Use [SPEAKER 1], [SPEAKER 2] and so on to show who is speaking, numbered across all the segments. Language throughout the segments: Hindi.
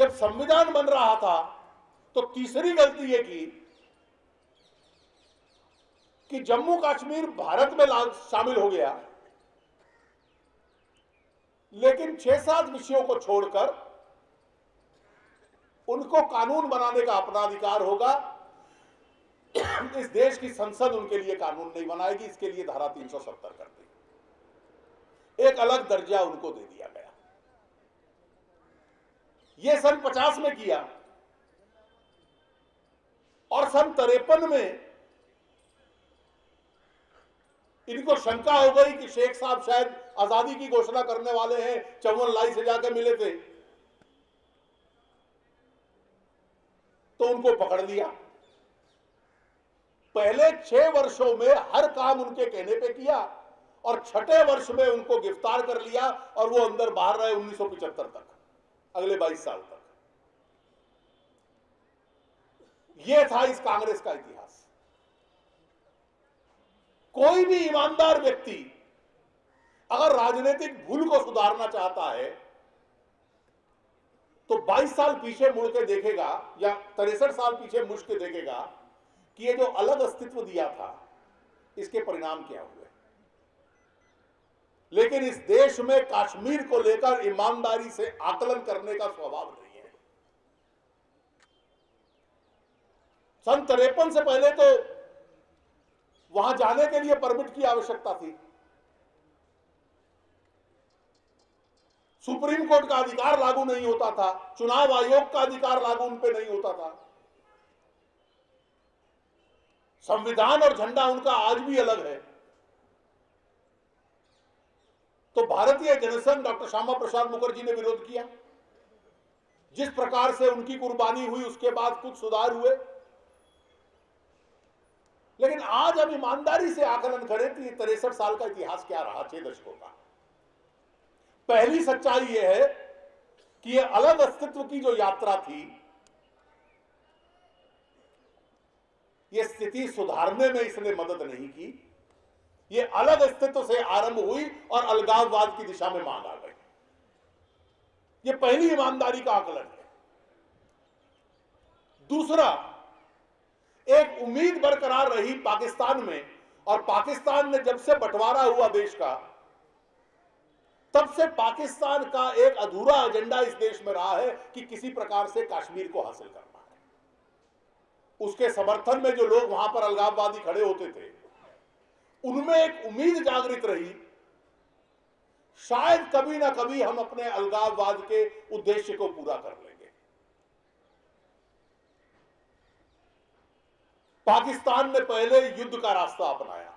[SPEAKER 1] जब संविधान बन रहा था तो तीसरी गलती ये की कि जम्मू कश्मीर भारत में शामिल हो गया, लेकिन 6-7 विषयों को छोड़कर उनको कानून बनाने का अपना अधिकार होगा। इस देश की संसद उनके लिए कानून नहीं बनाएगी, इसके लिए धारा 370 कर दी, एक अलग दर्जा उनको दे दिया गया। यह सन 50 में किया और सन 53 में इनको शंका हो गई कि शेख साहब शायद आजादी की घोषणा करने वाले हैं, चौवन लाई से जाकर मिले थे, तो उनको पकड़ लिया। पहले 6 वर्षों में हर काम उनके कहने पे किया और 6ठे वर्ष में उनको गिरफ्तार कर लिया और वो अंदर बाहर रहे 1975 तक, अगले 22 साल तक। यह था इस कांग्रेस का इतिहास। कोई भी ईमानदार व्यक्ति अगर राजनीतिक भूल को सुधारना चाहता है तो 22 साल पीछे मुड़ के देखेगा या 63 साल पीछे मुड़ के देखेगा कि ये जो अलग अस्तित्व दिया था इसके परिणाम क्या हुए। लेकिन इस देश में कश्मीर को लेकर ईमानदारी से आकलन करने का स्वभाव नहीं है। सन 53 से पहले तो वहां जाने के लिए परमिट की आवश्यकता थी। सुप्रीम कोर्ट का अधिकार लागू नहीं होता था, चुनाव आयोग का अधिकार लागू उन पे नहीं होता था। संविधान और झंडा उनका आज भी अलग है। तो भारतीय जनसंघ डॉक्टर श्यामा प्रसाद मुखर्जी ने विरोध किया। जिस प्रकार से उनकी कुर्बानी हुई उसके बाद कुछ सुधार हुए, लेकिन आज हम ईमानदारी से आकलन करें तो ये 63 साल का इतिहास क्या रहा, 6 दशकों का। पहली सच्चाई यह है कि यह अलग अस्तित्व की जो यात्रा थी, यह स्थिति सुधारने में इसने मदद नहीं की। यह अलग अस्तित्व से आरंभ हुई और अलगाववाद की दिशा में मांग आ गई। यह पहली ईमानदारी का आकलन है। दूसरा, एक उम्मीद बरकरार रही पाकिस्तान में, और पाकिस्तान में जब से बंटवारा हुआ देश का, तब से पाकिस्तान का एक अधूरा एजेंडा इस देश में रहा है कि किसी प्रकार से कश्मीर को हासिल करना है। उसके समर्थन में जो लोग वहां पर अलगाववादी खड़े होते थे, उनमें एक उम्मीद जागृत रही, शायद कभी ना कभी हम अपने अलगाववाद के उद्देश्य को पूरा कर लेंगे। पाकिस्तान ने पहले युद्ध का रास्ता अपनाया।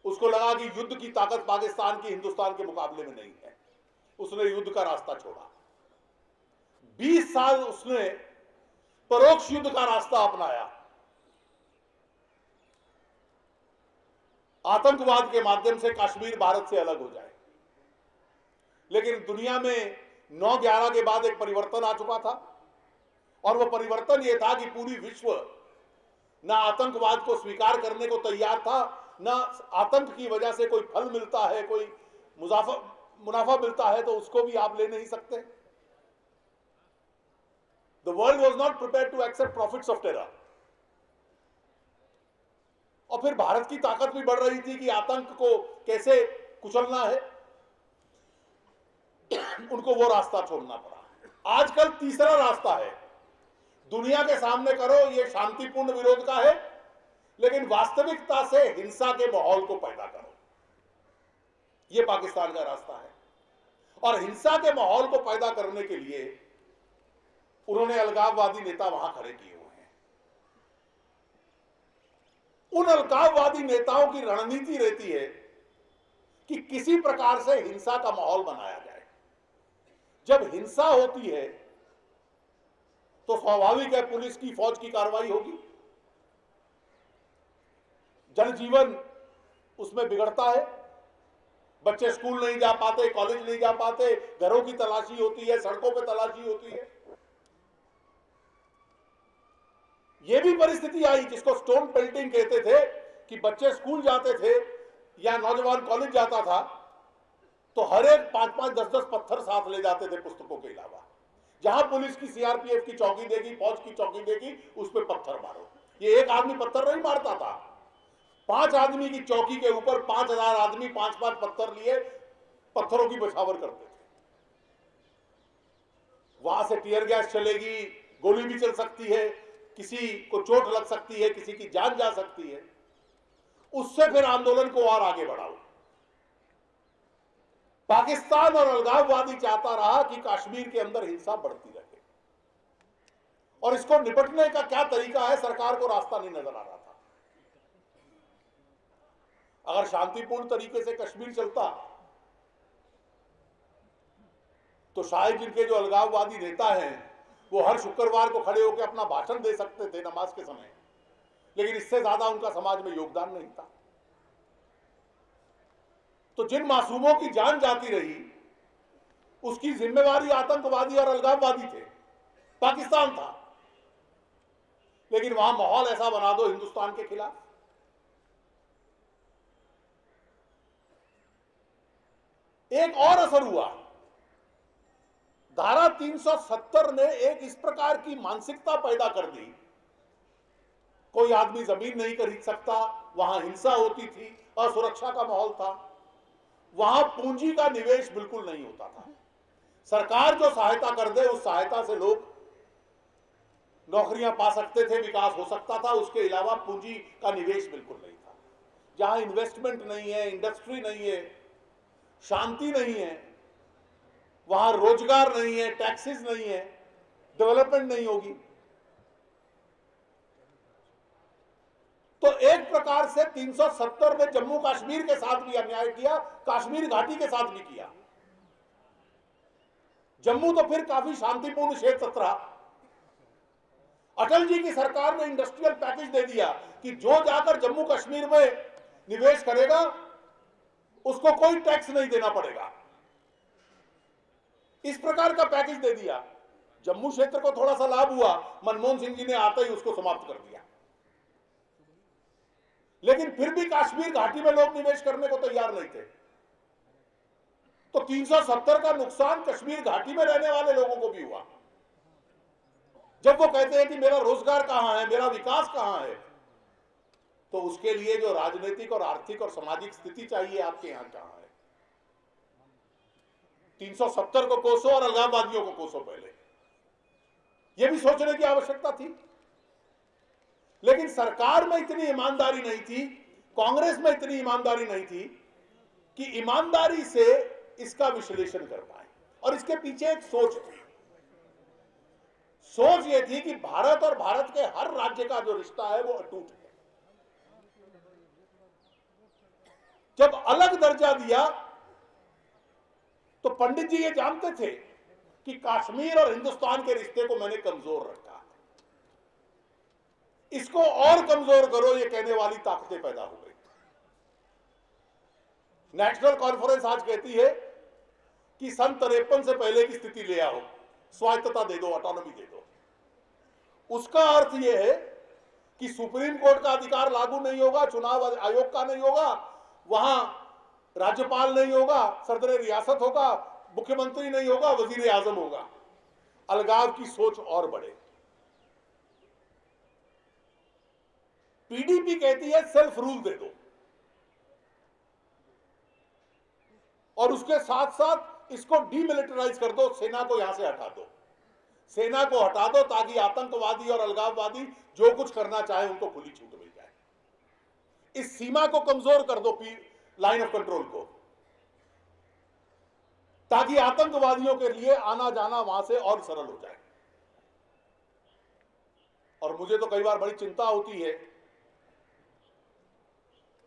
[SPEAKER 1] उसको लगा कि युद्ध की ताकत पाकिस्तान की हिंदुस्तान के मुकाबले में नहीं है, उसने युद्ध का रास्ता छोड़ा। 20 साल उसने परोक्ष युद्ध का रास्ता अपनाया। आतंकवाद के माध्यम से कश्मीर भारत से अलग हो जाए। लेकिन दुनिया में 9/11 के बाद एक परिवर्तन आ चुका था, और वह परिवर्तन यह था कि पूरी विश्व ना आतंकवाद को स्वीकार करने को तैयार था, ना आतंक की वजह से कोई फल मिलता है, कोई मुनाफा मिलता है तो उसको भी आप ले नहीं सकते। The world was not prepared to accept prophets of terror. और फिर भारत की ताकत भी बढ़ रही थी कि आतंक को कैसे कुचलना है, उनको वो रास्ता छोड़ना पड़ा। आजकल तीसरा रास्ता है, दुनिया के सामने करो ये शांतिपूर्ण विरोध का है, लेकिन वास्तविकता से हिंसा के माहौल को पैदा करो, ये पाकिस्तान का रास्ता है। और हिंसा के माहौल को पैदा करने के लिए उन्होंने अलगाववादी नेता वहां खड़े किए हुए हैं। उन अलगाववादी नेताओं की रणनीति रहती है कि किसी प्रकार से हिंसा का माहौल बनाया जाए। जब हिंसा होती है तो स्वाभाविक है पुलिस की, फौज की कार्रवाई होगी, जनजीवन उसमें बिगड़ता है, बच्चे स्कूल नहीं जा पाते, कॉलेज नहीं जा पाते, घरों की तलाशी होती है, सड़कों पर तलाशी होती है। यह भी परिस्थिति आई जिसको स्टोन पेल्टिंग कहते थे कि बच्चे स्कूल जाते थे या नौजवान कॉलेज जाता था तो हर एक 5-5, 10-10 पत्थर साथ ले जाते थे पुस्तकों के अलावा। जहां पुलिस की सीआरपीएफ की चौकी देगी, फौज की चौकी देगी, उस पर पत्थर मारो। ये एक आदमी पत्थर नहीं मारता था, 5 आदमी की चौकी के ऊपर 5000 आदमी 5-5 पत्थर लिए पत्थरों की बछावर करते थे। वहां से टीयर गैस चलेगी, गोली भी चल सकती है, किसी को चोट लग सकती है, किसी की जान जा सकती है। उससे फिर आंदोलन को और आगे बढ़ाओ। पाकिस्तान और अलगाववादी चाहता रहा कि कश्मीर के अंदर हिंसा बढ़ती रहे, और इसको निपटने का क्या तरीका है, सरकार को रास्ता नहीं नजर आ रहा था। अगर शांतिपूर्ण तरीके से कश्मीर चलता तो शायद जिनके जो अलगाववादी नेता हैं वो हर शुक्रवार को खड़े होकर अपना भाषण दे सकते थे नमाज के समय, लेकिन इससे ज्यादा उनका समाज में योगदान नहीं था। तो जिन मासूमों की जान जाती रही उसकी जिम्मेवारी आतंकवादी और अलगाववादी थे, पाकिस्तान था। लेकिन वहां माहौल ऐसा बना दो हिंदुस्तान के खिलाफ। एक और असर हुआ, धारा 370 ने एक इस प्रकार की मानसिकता पैदा कर दी, कोई आदमी जमीन नहीं खरीद सकता, वहां हिंसा होती थी, असुरक्षा का माहौल था, वहां पूंजी का निवेश बिल्कुल नहीं होता था। सरकार जो सहायता कर दे उस सहायता से लोग नौकरियां पा सकते थे, विकास हो सकता था, उसके अलावा पूंजी का निवेश बिल्कुल नहीं था। जहां इन्वेस्टमेंट नहीं है, इंडस्ट्री नहीं है, शांति नहीं है, वहां रोजगार नहीं है, टैक्सेस नहीं है, डेवलपमेंट नहीं होगी। तो एक प्रकार से 370 ने जम्मू कश्मीर के साथ भी अन्याय किया, कश्मीर घाटी के साथ भी किया। जम्मू तो फिर काफी शांतिपूर्ण क्षेत्र था। अटल जी की सरकार ने इंडस्ट्रियल पैकेज दे दिया कि जो जाकर जम्मू कश्मीर में निवेश करेगा उसको कोई टैक्स नहीं देना पड़ेगा। इस प्रकार का पैकेज दे दिया। जम्मू क्षेत्र को थोड़ा सा लाभ हुआ, मनमोहन सिंह जी ने आते ही उसको समाप्त कर दिया, लेकिन फिर भी कश्मीर घाटी में लोग निवेश करने को तैयार नहीं थे। तो 370 का नुकसान कश्मीर घाटी में रहने वाले लोगों को भी हुआ। जब वो कहते हैं कि मेरा रोजगार कहां है, मेरा विकास कहां है, तो उसके लिए जो राजनीतिक और आर्थिक और सामाजिक स्थिति चाहिए आपके यहां कहां है। 370 को कोसो और अलगाववादियों को कोसो पहले, यह भी सोचने की आवश्यकता थी। लेकिन सरकार में इतनी ईमानदारी नहीं थी, कांग्रेस में इतनी ईमानदारी नहीं थी कि ईमानदारी से इसका विश्लेषण कर पाए। और इसके पीछे एक सोच थी। सोच यह थी कि भारत और भारत के हर राज्य का जो रिश्ता है वो अटूट है। जब अलग दर्जा दिया तो पंडित जी ये जानते थे कि कश्मीर और हिंदुस्तान के रिश्ते को मैंने कमजोर रखा, इसको और कमजोर करो, ये कहने वाली ताकतें पैदा हो गई। नेशनल कॉन्फ्रेंस आज कहती है कि सन 53 से पहले की स्थिति ले आओ, स्वायत्तता दे दो, ऑटोनॉमी दे दो। उसका अर्थ यह है कि सुप्रीम कोर्ट का अधिकार लागू नहीं होगा, चुनाव आयोग का नहीं होगा, वहां राज्यपाल नहीं होगा, सदर रियासत होगा, मुख्यमंत्री नहीं होगा, वजीर आजम होगा। अलगाव की सोच और बढ़े। पीडीपी कहती है सेल्फ रूल दे दो, और उसके साथ साथ इसको डीमिलिटराइज कर दो, सेना को यहां से हटा दो, सेना को हटा दो ताकि आतंकवादी और अलगाववादी जो कुछ करना चाहे उनको खुली छूट मिल जाए। इस सीमा को कमजोर कर दो, लाइन ऑफ कंट्रोल को, ताकि आतंकवादियों के लिए आना जाना वहां से और सरल हो जाए। और मुझे तो कई बार बड़ी चिंता होती है,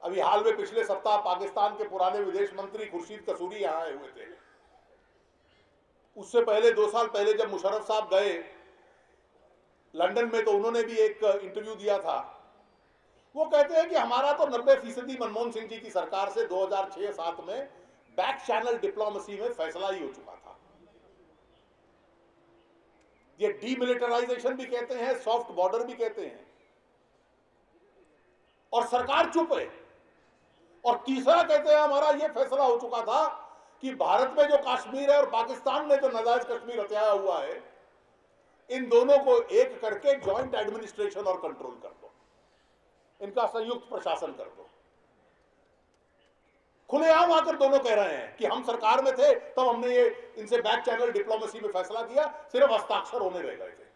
[SPEAKER 1] अभी हाल में पिछले सप्ताह पाकिस्तान के पुराने विदेश मंत्री खुर्शीद कसूरी यहां आए हुए थे। उससे पहले 2 साल पहले जब मुशर्रफ साहब गए लंदन में, तो उन्होंने भी एक इंटरव्यू दिया था। वो कहते हैं कि हमारा तो 90% मनमोहन सिंह जी की सरकार से 2006-7 में बैक चैनल डिप्लोमेसी में फैसला ही हो चुका था। ये डीमिलिटराइजेशन भी कहते हैं, सॉफ्ट बॉर्डर भी कहते हैं, और सरकार चुप है। और तीसरा कहते हैं हमारा यह फैसला हो चुका था कि भारत में जो कश्मीर है और पाकिस्तान में जो नाजायज कश्मीर हथियाया हुआ है इन दोनों को एक करके ज्वाइंट एडमिनिस्ट्रेशन और कंट्रोल कर दो, इनका संयुक्त प्रशासन कर दो। खुलेआम आकर दोनों कह रहे हैं कि हम सरकार में थे तब हमने ये इनसे बैक चैनल डिप्लोमेसी में फैसला किया, सिर्फ हस्ताक्षर होने रह गए थे।